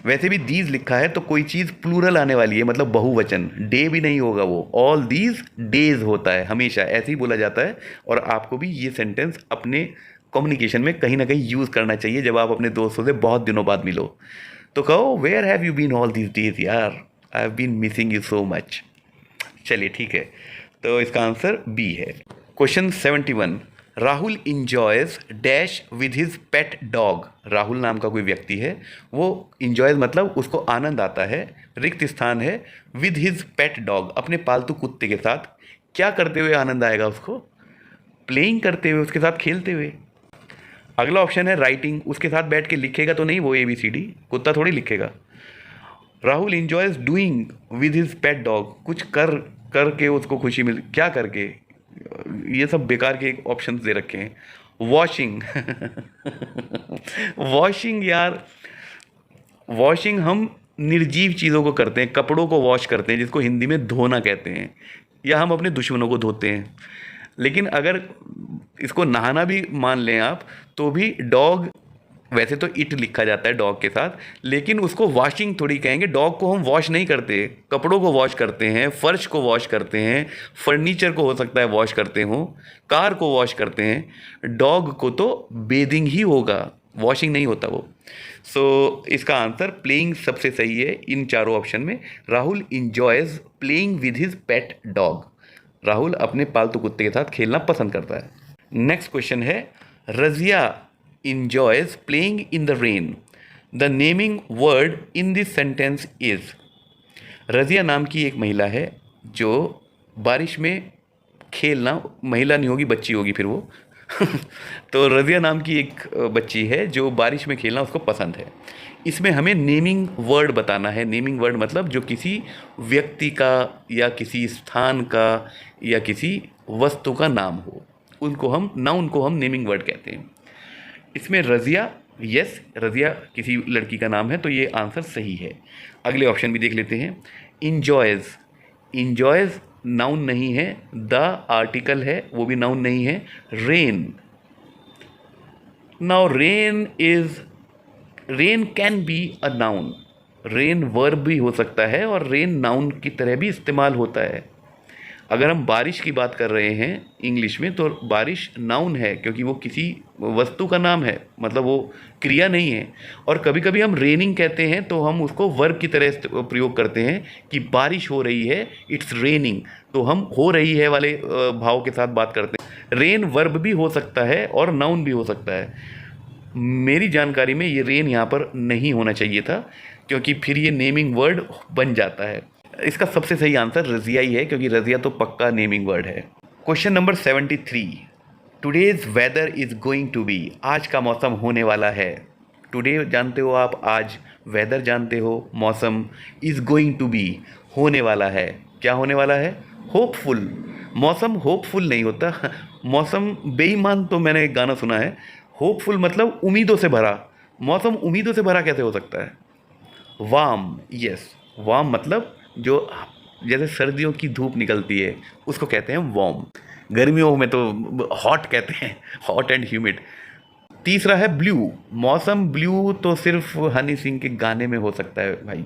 वैसे भी दीज लिखा है तो कोई चीज़ प्लूरल आने वाली है, मतलब बहुवचन, डे भी नहीं होगा वो, ऑल दीज डेज होता है, हमेशा ऐसे ही बोला जाता है। और आपको भी ये सेंटेंस अपने कम्युनिकेशन में कहीं ना कहीं यूज़ करना चाहिए जब आप अपने दोस्तों से बहुत दिनों बाद मिलो, तो कहो where have you been all these days यार, I have been missing you so much. चलिए ठीक है, तो इसका आंसर बी है। Question 71, Rahul enjoys dash with his pet dog. Rahul नाम का कोई व्यक्ति है, वो इंजॉयज मतलब उसको आनंद आता है, रिक्त स्थान है, विद हिज पेट डॉग, अपने पालतू कुत्ते के साथ। क्या करते हुए आनंद आएगा उसको? प्लेइंग करते हुए, उसके साथ खेलते हुए। अगला ऑप्शन है राइटिंग, उसके साथ बैठ के लिखेगा तो नहीं वो ABCD, कुत्ता थोड़ी लिखेगा। Rahul enjoys doing with his pet dog, कुछ करके उसको खुशी मिल, क्या करके? ये सब बेकार के ऑप्शंस दे रखे हैं। वॉशिंग वॉशिंग यार, वॉशिंग हम निर्जीव चीज़ों को करते हैं, कपड़ों को वॉश करते हैं, जिसको हिंदी में धोना कहते हैं, या हम अपने दुश्मनों को धोते हैं। लेकिन अगर इसको नहाना भी मान लें आप, तो भी डॉग, वैसे तो इट लिखा जाता है डॉग के साथ, लेकिन उसको वॉशिंग थोड़ी कहेंगे। डॉग को हम वॉश नहीं करते, कपड़ों को वॉश करते हैं, फर्श को वॉश करते हैं, फर्नीचर को हो सकता है वॉश करते हों, कार को वॉश करते हैं। डॉग को तो बेदिंग ही होगा, वॉशिंग नहीं होता वो। सो इसका आंसर प्लेइंग सबसे सही है इन चारों ऑप्शन में। Rahul enjoys playing with his pet dog, Rahul अपने पालतू कुत्ते के साथ खेलना पसंद करता है। नेक्स्ट क्वेश्चन है, Razia enjoys playing in the rain. The naming word in this sentence is. Razia नाम की एक महिला है जो बारिश में खेलना, महिला नहीं होगी बच्ची होगी फिर वो तो रजिया नाम की एक बच्ची है जो बारिश में खेलना उसको पसंद है। इसमें हमें नेमिंग वर्ड बताना है। नेमिंग वर्ड मतलब जो किसी व्यक्ति का या किसी स्थान का या किसी वस्तु का नाम हो, उनको हम नाउन को हम नेमिंग वर्ड कहते हैं। इसमें रजिया, यस रजिया किसी लड़की का नाम है, तो ये आंसर सही है। अगले ऑप्शन भी देख लेते हैं। इंजॉयज, इंजॉयज नाउन नहीं है, द आर्टिकल है, वो भी नाउन नहीं है। Rain, now rain can be a noun, rain verb भी हो सकता है और रेन नाउन की तरह भी इस्तेमाल होता है। अगर हम बारिश की बात कर रहे हैं इंग्लिश में तो बारिश नाउन है, क्योंकि वो किसी वस्तु का नाम है, मतलब वो क्रिया नहीं है। और कभी कभी हम रेनिंग कहते हैं तो हम उसको वर्ब की तरह प्रयोग करते हैं कि बारिश हो रही है, इट्स रेनिंग, तो हम हो रही है वाले भाव के साथ बात करते हैं। रेन वर्ब भी हो सकता है और नाउन भी हो सकता है। मेरी जानकारी में ये रेन यहाँ पर नहीं होना चाहिए था, क्योंकि फिर ये नेमिंग वर्ड बन जाता है। इसका सबसे सही आंसर रज़िया ही है, क्योंकि रज़िया तो पक्का नेमिंग वर्ड है। Question number 73, today's weather is going to be, आज का मौसम होने वाला है। टुडे जानते हो आप, आज, वेदर जानते हो मौसम, इज़ गोइंग टू बी होने वाला है। क्या होने वाला है? होपफुल। मौसम होपफुल नहीं होता। मौसम बेईमान, तो मैंने एक गाना सुना है। होपफुल मतलब उम्मीदों से भरा। मौसम उम्मीदों से भरा कैसे हो सकता है? वार्म, यस, वार्म मतलब जो जैसे सर्दियों की धूप निकलती है उसको कहते हैं वार्म। गर्मियों में तो हॉट कहते हैं, हॉट एंड ह्यूमिड। तीसरा है ब्लू। मौसम ब्लू तो सिर्फ हनी सिंह के गाने में हो सकता है भाई।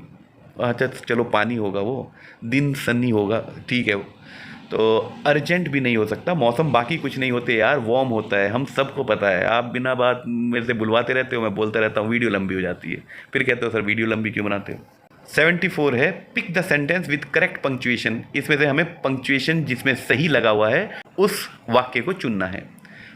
अच्छा चलो, पानी होगा, वो दिन सन्नी होगा, ठीक है। तो अर्जेंट भी नहीं हो सकता मौसम। बाकी कुछ नहीं होते यार, वार्म होता है, हम सबको पता है। आप बिना बात मेरे से बुलवाते रहते हो, मैं बोलता रहता हूँ, वीडियो लंबी हो जाती है, फिर कहते हो सर वीडियो लंबी क्यों बनाते हो। 74 है pick the sentence with correct punctuation. इसमें से हमें पंक्चुएशन जिसमें सही लगा हुआ है उस वाक्य को चुनना है।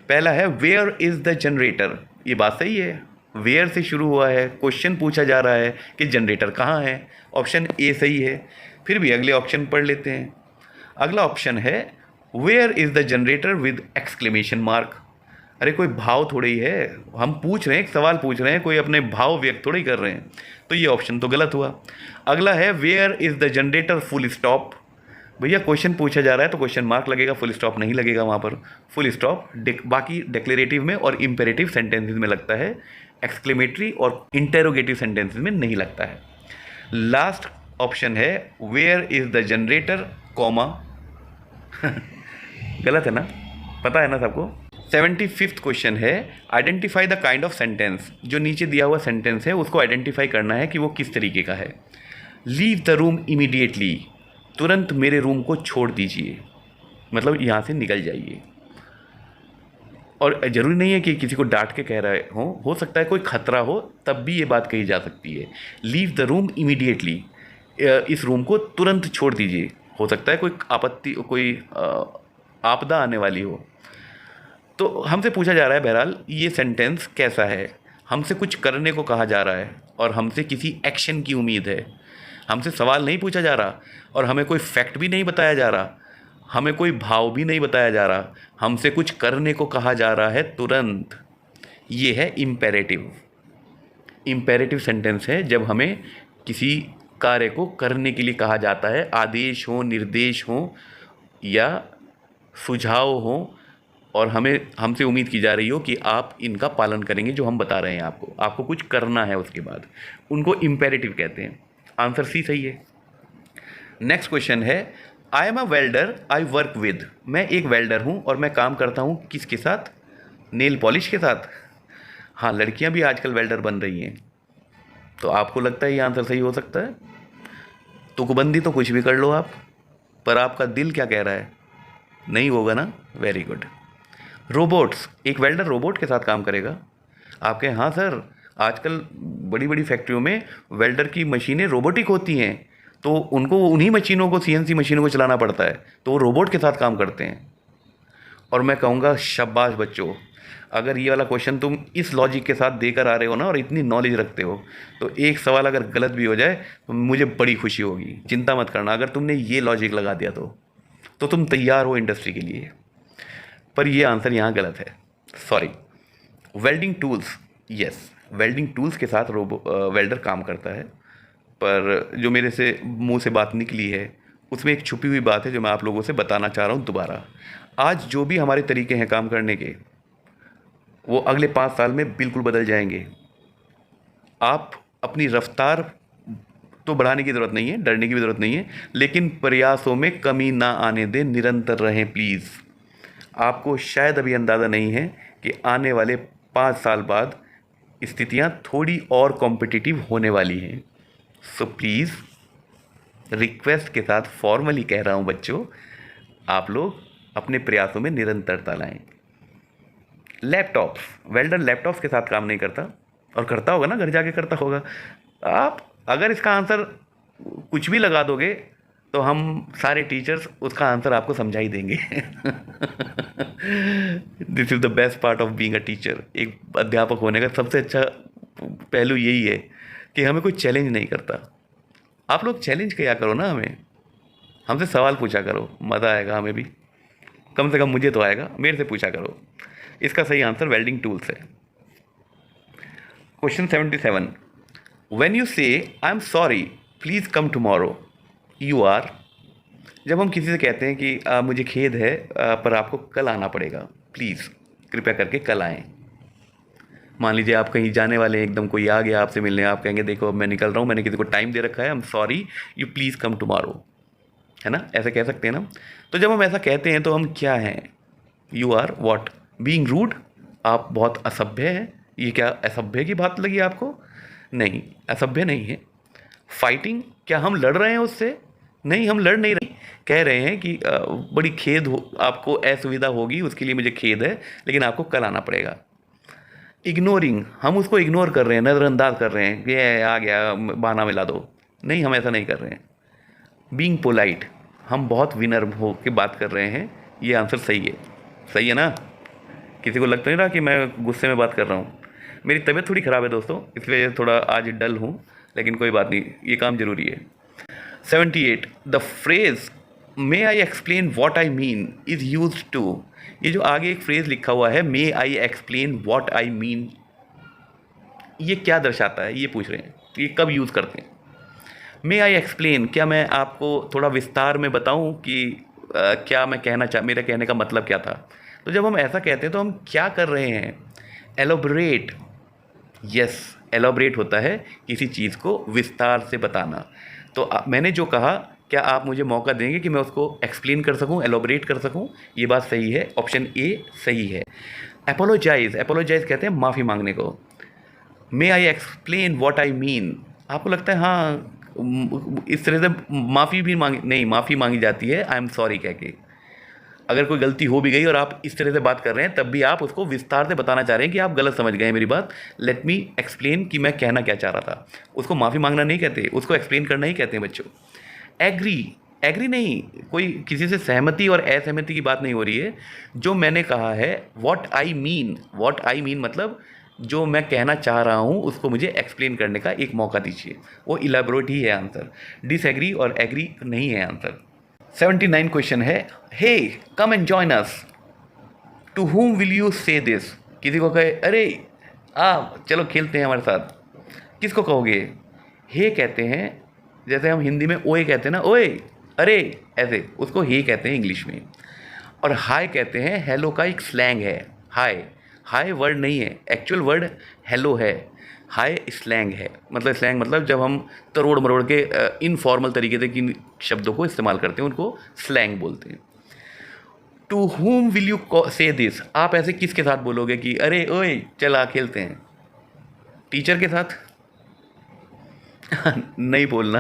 पहला है वेयर इज़ द जनरेटर। ये बात सही है, वेयर से शुरू हुआ है, क्वेश्चन पूछा जा रहा है कि जनरेटर कहाँ है। ऑप्शन ए सही है। फिर भी अगले ऑप्शन पढ़ लेते हैं। अगला ऑप्शन है where is the generator with exclamation mark. अरे कोई भाव थोड़ी है, हम पूछ रहे हैं, एक सवाल पूछ रहे हैं, कोई अपने भाव व्यक्त थोड़ी कर रहे हैं, तो ये ऑप्शन तो गलत हुआ। अगला है where is the generator full stop. भैया क्वेश्चन पूछा जा रहा है तो क्वेश्चन मार्क लगेगा, फुल स्टॉप नहीं लगेगा वहाँ पर। फुल स्टॉप बाकी डिक्लेरेटिव में और इम्पेरेटिव सेंटेंसेस में लगता है, एक्सक्लेमेटरी और इंटेरोगेटिव सेंटेंसेस में नहीं लगता है। लास्ट ऑप्शन है where is the generator comma. गलत है ना, पता है ना सबको। 75th क्वेश्चन है identify the kind of sentence. जो नीचे दिया हुआ सेंटेंस है उसको आइडेंटिफाई करना है कि वो किस तरीके का है। लीव द रूम इमीडिएटली, तुरंत मेरे रूम को छोड़ दीजिए, मतलब यहाँ से निकल जाइए। और ज़रूरी नहीं है कि किसी को डांट के कह रहे हो सकता है कोई खतरा हो, तब भी ये बात कही जा सकती है। लीव द रूम इमीडिएटली, इस रूम को तुरंत छोड़ दीजिए। हो सकता है कोई आपत्ति, कोई आपदा आने वाली हो। तो हमसे पूछा जा रहा है बहरहाल ये सेंटेंस कैसा है। हमसे कुछ करने को कहा जा रहा है और हमसे किसी एक्शन की उम्मीद है। हमसे सवाल नहीं पूछा जा रहा और हमें कोई फैक्ट भी नहीं बताया जा रहा, हमें कोई भाव भी नहीं बताया जा रहा, हमसे कुछ करने को कहा जा रहा है तुरंत। ये है इम्पेरेटिव। इम्पेरेटिव सेंटेंस है जब हमें किसी कार्य को करने के लिए कहा जाता है, आदेश हो, निर्देश हो या सुझाव हो, और हमसे उम्मीद की जा रही हो कि आप इनका पालन करेंगे जो हम बता रहे हैं आपको कुछ करना है उसके बाद, उनको इम्पेरेटिव कहते हैं। आंसर सी सही है। नेक्स्ट क्वेश्चन है I am a welder I work with. मैं एक वेल्डर हूँ और मैं काम करता हूँ किसके साथ? नेल पॉलिश के साथ। हाँ, लड़कियाँ भी आजकल वेल्डर बन रही हैं। तो आपको लगता है ये आंसर सही हो सकता है? तुकबंदी तो कुछ भी कर लो आप, पर आपका दिल क्या कह रहा है? नहीं होगा ना? Very good. रोबोट्स, एक वेल्डर रोबोट के साथ काम करेगा? आपके हाँ सर, आजकल बड़ी बड़ी फैक्ट्रियों में वेल्डर की मशीनें रोबोटिक होती हैं, तो उनको उन्हीं मशीनों को, सीएनसी मशीनों को चलाना पड़ता है, तो वो रोबोट के साथ काम करते हैं। और मैं कहूँगा शाबाश बच्चों, अगर ये वाला क्वेश्चन तुम इस लॉजिक के साथ देकर आ रहे हो ना और इतनी नॉलेज रखते हो, तो एक सवाल अगर गलत भी हो जाए तो मुझे बड़ी खुशी होगी। चिंता मत करना, अगर तुमने ये लॉजिक लगा दिया तो तुम तैयार हो इंडस्ट्री के लिए। पर ये आंसर यहाँ गलत है, sorry. Welding tools, yes, welding tools के साथ वेल्डर काम करता है। पर जो मेरे से मुंह से बात निकली है उसमें एक छुपी हुई बात है जो मैं आप लोगों से बताना चाह रहा हूँ दोबारा। आज जो भी हमारे तरीके हैं काम करने के, वो अगले 5 साल में बिल्कुल बदल जाएंगे। आप अपनी रफ्तार तो बढ़ाने की ज़रूरत नहीं है, डरने की भी ज़रूरत नहीं है, लेकिन प्रयासों में कमी ना आने दें, निरंतर रहें प्लीज़। आपको शायद अभी अंदाज़ा नहीं है कि आने वाले 5 साल बाद स्थितियाँ थोड़ी और कॉम्पिटिटिव होने वाली हैं। सो प्लीज़ रिक्वेस्ट के साथ फॉर्मली कह रहा हूँ बच्चों, आप लोग अपने प्रयासों में निरंतरता लाएं। लैपटॉप्स, वेल्डर लैपटॉप्स के साथ काम नहीं करता, और करता होगा ना, घर जाके करता होगा। आप अगर इसका आंसर कुछ भी लगा दोगे तो हम सारे टीचर्स उसका आंसर आपको समझा ही देंगे। This is the best part of being a teacher. एक अध्यापक होने का सबसे अच्छा पहलू यही है कि हमें कोई चैलेंज नहीं करता। आप लोग चैलेंज किया करो ना, हमें हमसे सवाल पूछा करो, मज़ा आएगा हमें भी, कम से कम मुझे तो आएगा। मेरे से पूछा करो। इसका सही आंसर वेल्डिंग टूल्स है। Question 77, when you say I am sorry please come tomorrow, you are. जब हम किसी से कहते हैं कि मुझे खेद है पर आपको कल आना पड़ेगा, प्लीज़ कृपया करके कल आएँ। मान लीजिए आप कहीं जाने वाले हैं, एकदम कोई आ गया आपसे मिलने, आप कहेंगे देखो अब मैं निकल रहा हूँ, मैंने किसी को टाइम दे रखा है, आई am sorry you please come tomorrow, है ना, ऐसे कह सकते हैं ना। तो जब हम ऐसा कहते हैं तो हम क्या हैं? You are what? Being rude, आप बहुत असभ्य हैं। ये क्या असभ्य की बात लगी आपको? नहीं, असभ्य नहीं है। फाइटिंग, क्या हम लड़ रहे हैं उससे? नहीं, हम लड़ नहीं रहे, कह रहे हैं कि बड़ी खेद हो, आपको असुविधा होगी, उसके लिए मुझे खेद है, लेकिन आपको कल आना पड़ेगा। इग्नोरिंग, हम उसको इग्नोर कर रहे हैं, नज़रअंदाज कर रहे हैं, ये आ गया बहाना मिला दो। नहीं, हम ऐसा नहीं कर रहे हैं। बीइंग पोलाइट, हम बहुत विनम्र हो के बात कर रहे हैं। ये आंसर सही है। सही है ना? किसी को लगता नहीं रहा कि मैं गुस्से में बात कर रहा हूँ? मेरी तबीयत थोड़ी ख़राब है दोस्तों, इसलिए थोड़ा आज डल हूँ, लेकिन कोई बात नहीं, ये काम ज़रूरी है। 78, the phrase may I explain what I mean is use to. ये जो आगे एक फ्रेज़ लिखा हुआ है, may I explain what I mean, ये क्या दर्शाता है? ये पूछ रहे हैं, ये कब यूज़ करते हैं? मे आई एक्सप्लेन, क्या मैं आपको थोड़ा विस्तार में बताऊं कि क्या मैं मेरा कहने का मतलब क्या था? तो जब हम ऐसा कहते हैं तो हम क्या कर रहे हैं? एलोबरेट। यस, एलोबरेट होता है किसी चीज़ को विस्तार से बताना। तो मैंने जो कहा, क्या आप मुझे मौका देंगे कि मैं उसको एक्सप्लेन कर सकूं, एलोबरेट कर सकूं? ये बात सही है, ऑप्शन ए सही है। एपोलोजाइज, एपोलोजाइज कहते हैं माफ़ी मांगने को। May I explain what I mean, आपको लगता है हाँ इस तरह से माफ़ी भी नहीं, माफ़ी मांगी जाती है आई एम सॉरी कह के। अगर कोई गलती हो भी गई और आप इस तरह से बात कर रहे हैं, तब भी आप उसको विस्तार से बताना चाह रहे हैं कि आप गलत समझ गए हैं मेरी बात, लेट मी एक्सप्लेन कि मैं कहना क्या चाह रहा था। उसको माफ़ी मांगना नहीं कहते, उसको एक्सप्लेन करना ही कहते हैं बच्चों। एग्री, एग्री नहीं, कोई किसी से सहमति और असहमति की बात नहीं हो रही है। जो मैंने कहा है what I mean, what I mean मतलब जो मैं कहना चाह रहा हूँ उसको मुझे एक्सप्लेन करने का एक मौका दीजिए, वो इलेबोरेट ही है आंसर। डिसएग्री और एग्री नहीं है आंसर। 79 क्वेश्चन है, hey come and join us, to whom will you say this. किसी को कहे अरे चलो खेलते हैं हमारे साथ, किसको कहोगे? हे कहते हैं, जैसे हम हिंदी में ओए कहते हैं ना, ओए अरे, ऐसे उसको हे कहते हैं इंग्लिश में। और हाय कहते हैं, हेलो का एक स्लैंग है हाय। हाय वर्ड नहीं है, एक्चुअल वर्ड हेलो है, हाय स्लैंग है। मतलब स्लैंग मतलब जब हम तरोड़ मरोड़ के इनफॉर्मल तरीके से किन शब्दों को इस्तेमाल करते हैं उनको स्लैंग बोलते हैं। To whom will you say this, आप ऐसे किसके साथ बोलोगे कि अरे ओए चला खेलते हैं? टीचर के साथ? नहीं बोलना,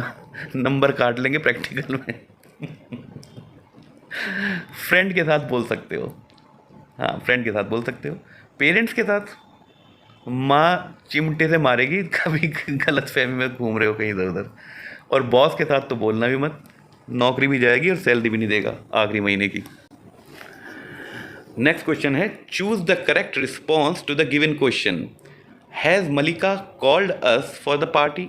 नंबर काट लेंगे प्रैक्टिकल में। फ्रेंड के साथ बोल सकते हो, हाँ फ्रेंड के साथ बोल सकते हो। पेरेंट्स के साथ माँ चिमटे से मारेगी कभी गलत फहमी में घूम रहे हो कहीं इधर उधर। और बॉस के साथ तो बोलना भी मत, नौकरी भी जाएगी और सैलरी भी नहीं देगा आखिरी महीने की। नेक्स्ट क्वेश्चन है, choose the correct response to the given question. Has Malika called us for the party.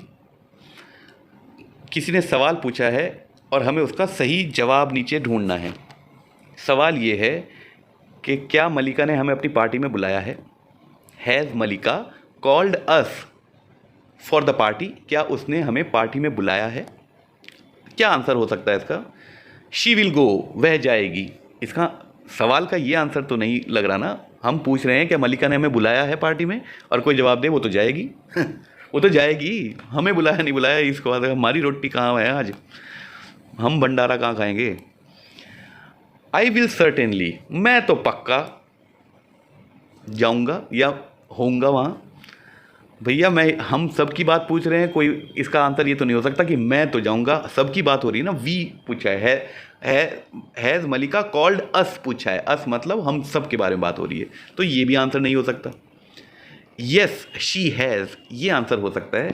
किसी ने सवाल पूछा है और हमें उसका सही जवाब नीचे ढूंढना है। सवाल ये है कि क्या मलिका ने हमें अपनी पार्टी में बुलाया है? Has Malika called us for the party, क्या उसने हमें पार्टी में बुलाया है? क्या आंसर हो सकता है इसका? शी विल गो, वह जाएगी। इसका सवाल का ये आंसर तो नहीं लग रहा ना। हम पूछ रहे हैं क्या मलिका ने हमें बुलाया है पार्टी में, और कोई जवाब दे वो तो जाएगी। वो तो जाएगी, हमें बुलाया नहीं बुलाया इसको बाद हमारी रोटी कहाँ है आज, हम भंडारा कहाँ खाएंगे? आई विल सर्टेनली, मैं तो पक्का जाऊँगा या होऊंगा वहाँ। भैया हम सबकी बात पूछ रहे हैं, कोई इसका आंसर ये तो नहीं हो सकता कि मैं तो जाऊंगा, सबकी बात हो रही है ना। वी पूछा है हैज़ मलिका कॉल्ड अस पूछा है, अस मतलब हम सब के बारे में बात हो रही है, तो ये भी आंसर नहीं हो सकता। यस शी हैज़, ये आंसर हो सकता है।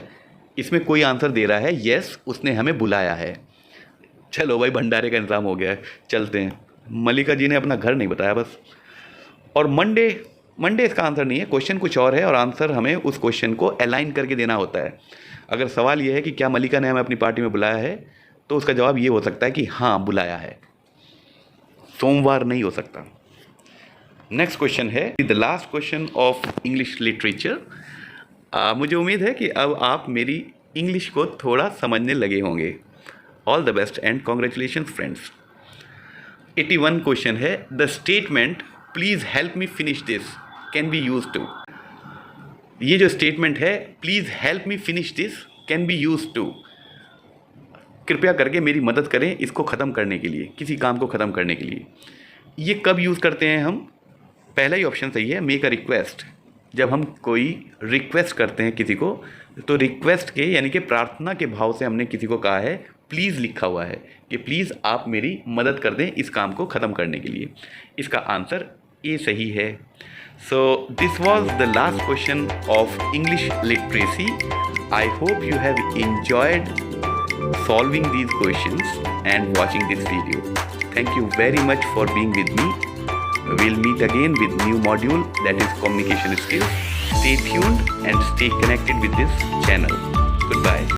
इसमें कोई आंसर दे रहा है यस उसने हमें बुलाया है। चलो भाई भंडारे का इंतजाम हो गया है, चलते हैं। मलिका जी ने अपना घर नहीं बताया बस। और मंडे इसका आंसर नहीं है, क्वेश्चन कुछ और है और आंसर हमें उस क्वेश्चन को अलाइन करके देना होता है। अगर सवाल ये है कि क्या मलिका ने हमें अपनी पार्टी में बुलाया है, तो उसका जवाब ये हो सकता है कि हाँ बुलाया है, सोमवार नहीं हो सकता। नेक्स्ट क्वेश्चन है the last question of English literature. मुझे उम्मीद है कि अब आप मेरी इंग्लिश को थोड़ा समझने लगे होंगे। All the best and congratulation friends. 81 question है the statement please help me finish this can be use to. ये जो स्टेटमेंट है please help me finish this can be use to, कृपया करके मेरी मदद करें इसको ख़त्म करने के लिए, किसी काम को ख़त्म करने के लिए। ये कब यूज़ करते हैं हम? पहला ही ऑप्शन सही है, मेक अ रिक्वेस्ट। जब हम कोई रिक्वेस्ट करते हैं किसी को, तो रिक्वेस्ट के यानी कि प्रार्थना के भाव से हमने किसी को कहा है, प्लीज़ लिखा हुआ है कि प्लीज़ आप मेरी मदद कर दें इस काम को ख़त्म करने के लिए। इसका आंसर ए सही है। So this was the last question of English literacy. I hope you have enjoyed solving these questions and watching this video. Thank you very much for being with me. We'll meet again with new module, that is communication skills. Stay tuned and stay connected with this channel. Goodbye.